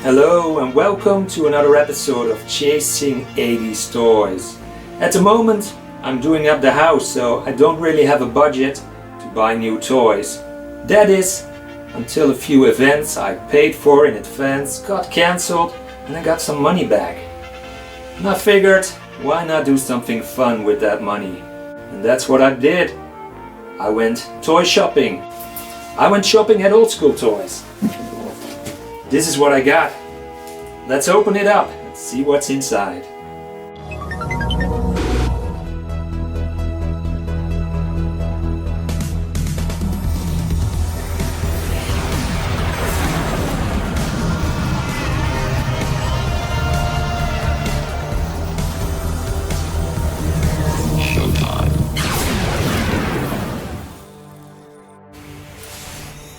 Hello and welcome to another episode of Chasing 80s Toys. At the moment I'm doing up the house, so I don't really have a budget to buy new toys. That is, until a few events I paid for in advance got cancelled and I got some money back. And I figured, why not do something fun with that money? And that's what I did. I went toy shopping. I went shopping at Old School Toys. This is what I got. Let's open it up and see what's inside.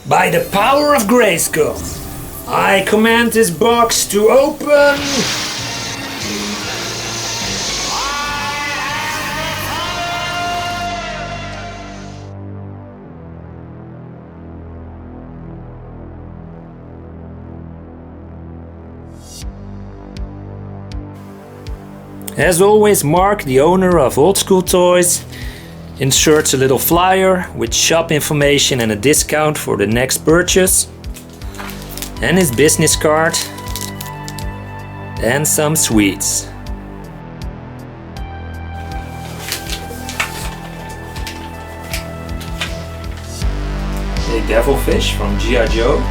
By the power of Grayskull, I command this box to open. As always, Mark, the owner of Old School Toys, inserts a little flyer with shop information and a discount for the next purchase, and his business card and some sweets. A Devilfish from GI Joe.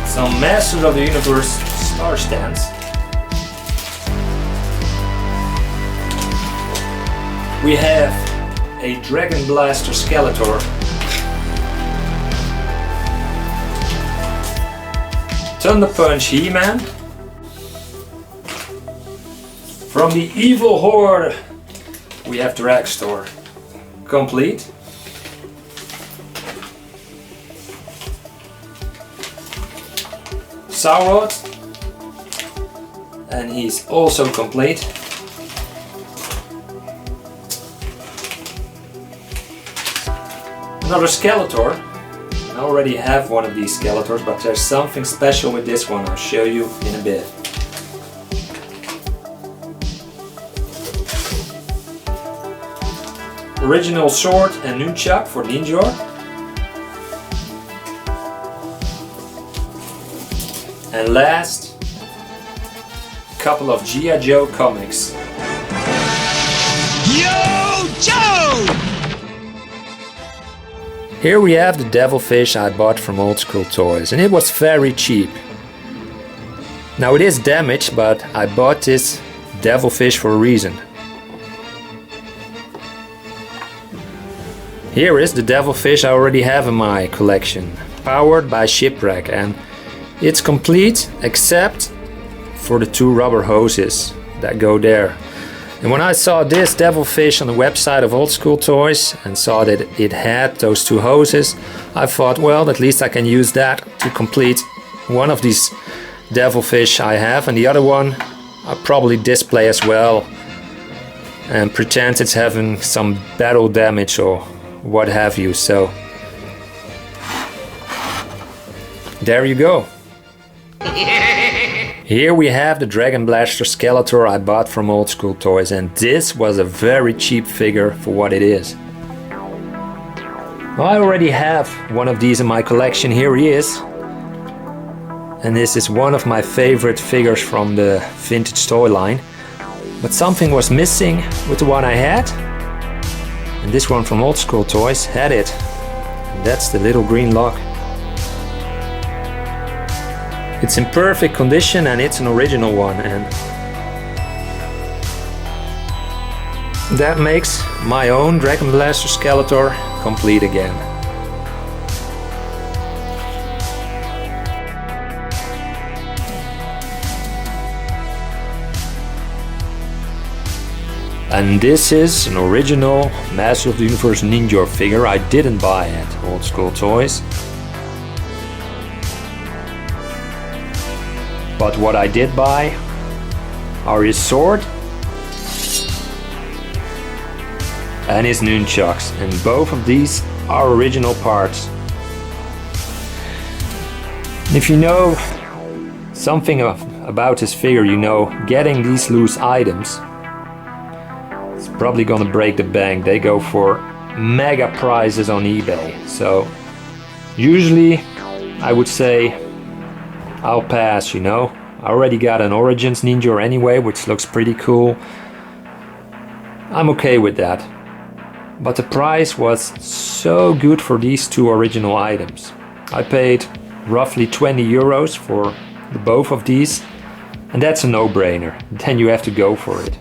Some Masters of the Universe star stands. We have a Dragon Blaster Skeletor. Thunder Punch He-Man. From the Evil Horde we have Dragstore. Complete. Sauron. And he's also complete. Another Skeletor. I already have one of these Skeletors, but there's something special with this one. I'll show you in a bit. Original sword and nunchuck for Ninja. And last, a couple of G.I. Joe comics. Yo, Joe! Here we have the Devilfish I bought from Old School Toys, and it was very cheap. Now it is damaged, but I bought this Devilfish for a reason. Here is the Devilfish I already have in my collection, powered by Shipwreck, and it's complete except for the two rubber hoses that go there. And when I saw this Devilfish on the website of Old School Toys and saw that it had those two hoses, I thought, well, at least I can use that to complete one of these Devilfish I have, and the other one I'll probably display as well and pretend it's having some battle damage or what have you. So there you go. Here we have the Dragon Blaster Skeletor I bought from Old School Toys, and this was a very cheap figure for what it is. I already have one of these in my collection. Here he is. And this is one of my favorite figures from the vintage toy line. But something was missing with the one I had. And this one from Old School Toys had it. And that's the little green lock. It's in perfect condition and it's an original one, and that makes my own Dragon Blaster Skeletor complete again. And this is an original Master of the Universe Ninja figure I didn't buy at Old School Toys. But what I did buy are his sword and his nunchucks, and both of these are original parts. If you know something about this figure, you know getting these loose items, it's probably gonna break the bank. They go for mega prices on eBay. So usually I would say I'll pass, you know. I already got an Origins Ninja anyway, which looks pretty cool. I'm okay with that. But the price was so good for these two original items. I paid roughly 20 euros for the both of these, and that's a no-brainer. Then you have to go for it.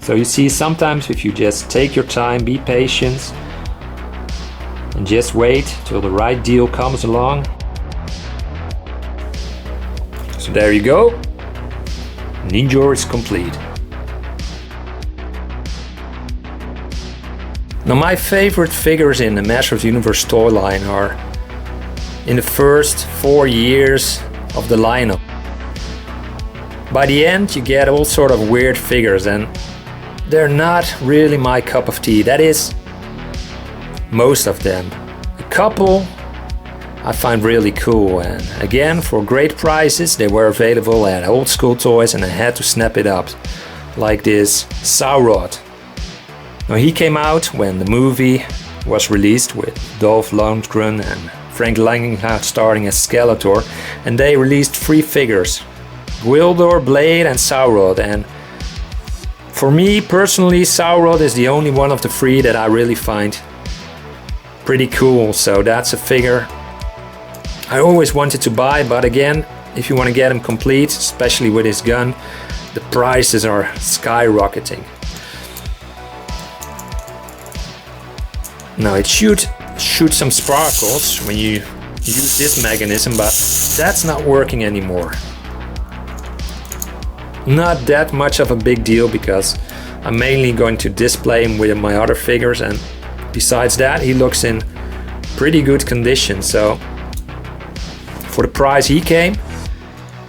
So you see, sometimes if you just take your time, be patient, and just wait till the right deal comes along. So there you go. Ninja is complete. Now my favorite figures in the Masters of the Universe toy line are in the first 4 years of the lineup. By the end you get all sort of weird figures and they're not really my cup of tea. That is, most of them. A couple I find really cool, and again, for great prices they were available at Old School Toys and I had to snap it up. Like this Saurod. Now he came out when the movie was released with Dolph Lundgren and Frank Langella starring as Skeletor, and they released 3 figures, Gwildor, Blade and Saurod, and for me personally Saurod is the only one of the 3 that I really find pretty cool, so that's a figure I always wanted to buy, but again, if you want to get him complete, especially with his gun, the prices are skyrocketing. Now it should shoot some sparkles when you use this mechanism, but that's not working anymore. Not that much of a big deal because I'm mainly going to display him with my other figures, and besides that he looks in pretty good condition, so for the price he came,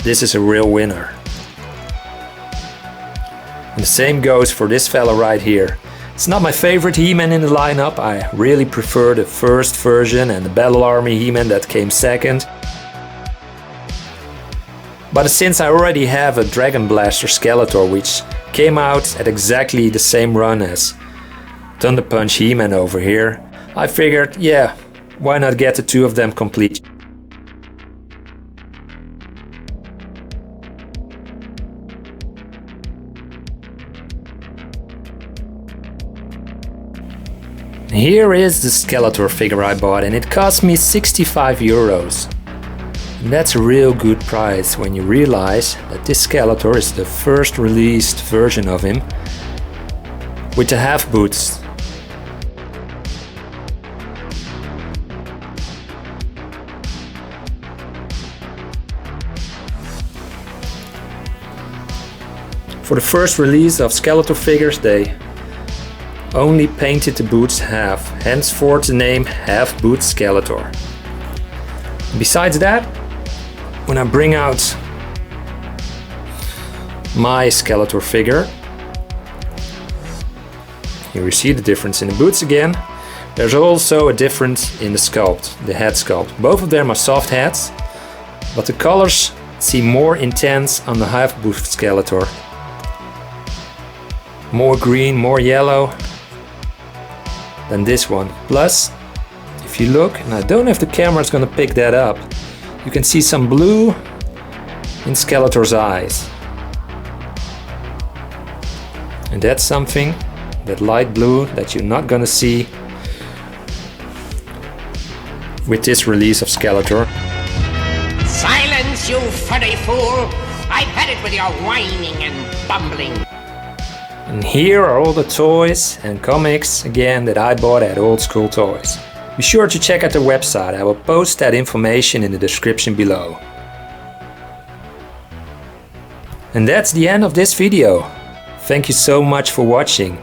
this is a real winner. And the same goes for this fella right here. It's not my favorite He-Man in the lineup. I really prefer the first version and the Battle Army He-Man that came second. But since I already have a Dragon Blaster Skeletor which came out at exactly the same run as Thunder Punch He-Man over here, I figured, yeah, why not get the 2 of them complete. Here is the Skeletor figure I bought, and it cost me 65 euros. And that's a real good price when you realize that this Skeletor is the first released version of him with the half boots. For the first release of Skeletor figures, they only painted the boots half, henceforth the name Half Boot Skeletor. Besides that, when I bring out my Skeletor figure, here we see the difference in the boots again. There's also a difference in the sculpt, the head sculpt. Both of them are soft heads, but the colors seem more intense on the Half Boot Skeletor. More green, more yellow than this one. Plus, if you look, and I don't know if the camera is gonna pick that up, you can see some blue in Skeletor's eyes. And that's something, that light blue, that you're not gonna see with this release of Skeletor. Silence, you furry fool! I've had it with your whining and bumbling. And here are all the toys and comics again that I bought at Old School Toys. Be sure to check out the website. I will post that information in the description below. And that's the end of this video. Thank you so much for watching.